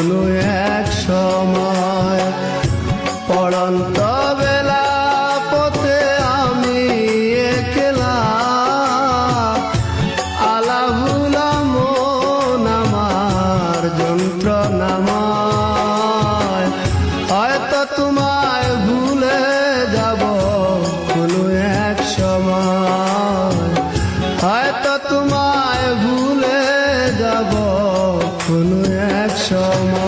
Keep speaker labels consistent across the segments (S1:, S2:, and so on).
S1: কোনো এক সময় পড়ন্ত বেলা পথে আমি একলা আলাভুলা মন আমার যন্ত্রণাময় হয়তো তোমায় ভুলে যাব কোনো এক সময় হয়তো তোমায় ভুলে যাব কোনো এক সময়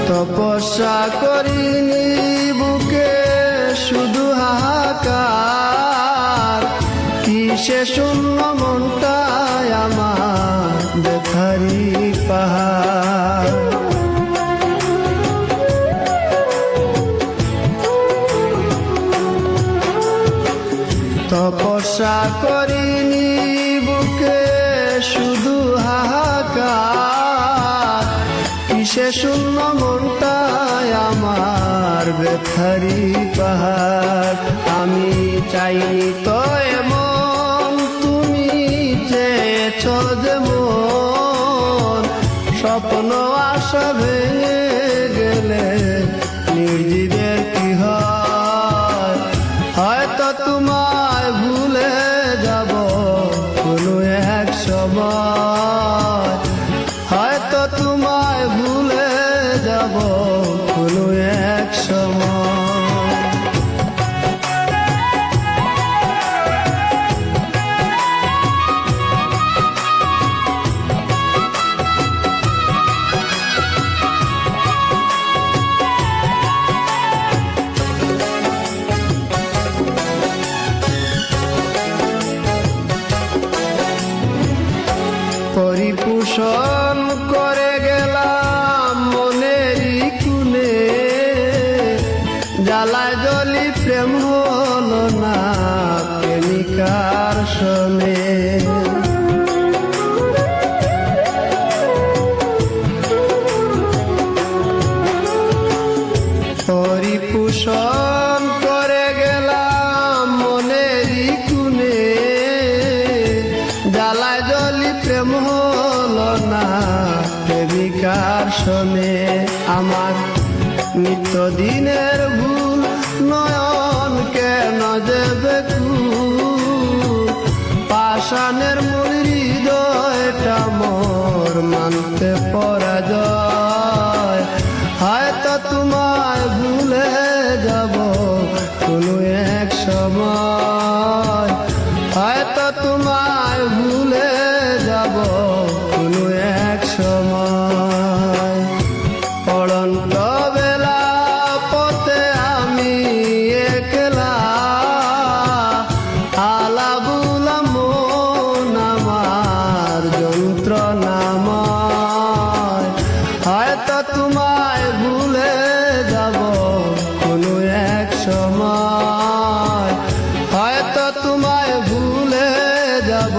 S1: তপস্যা করিনি বুকে শুধু হাহাকার কিসে শূন্য মনটায় আমার ব্যথারি পাহাড় তপস্যা করিনি বুকে শুধু হাহাকার কিসে শূন্য মনটায় আমার ব্যথারি পাহাড় আমি চাইনি তো এমন তুমি চেয়েছ যেমন স্বপ্ন আশা ভেঙে গেলে নির্জীবের কি হয় হয়তো তোমায় ভুলে যাব কোনো এক সময় হয়তো তোমায় ভুলে যাব কোনো এক সময় পরিপোষণ করে গেলাম মনেরই কুনে জ্বালায় জলি প্রেম হলো না প্রেমিকার শোনে পরিপোষণ করে গেলাম মনেরই কুনে জ্বালায় জলি প্রেম হলো না প্রেমিকার শোনে আমার নিত্যদিনের ভুল নয়ন কেন যে বেকুল পাষাণের মূল হৃদয়টা মোর মানতে পরাজয় হয়তো তোমায় ভুলে যাব কোনো এক সময় হয়তো তোমায় ভুলে যাব কোনো এক সময় পড়ন্ত বেলা পথে আমি একলা আলাভুলা মন আমার যন্ত্রণাময় হয়তো তোমায় ভুলে যাব কোনো এক সময় হয়তো তোমায় ভুলে যাব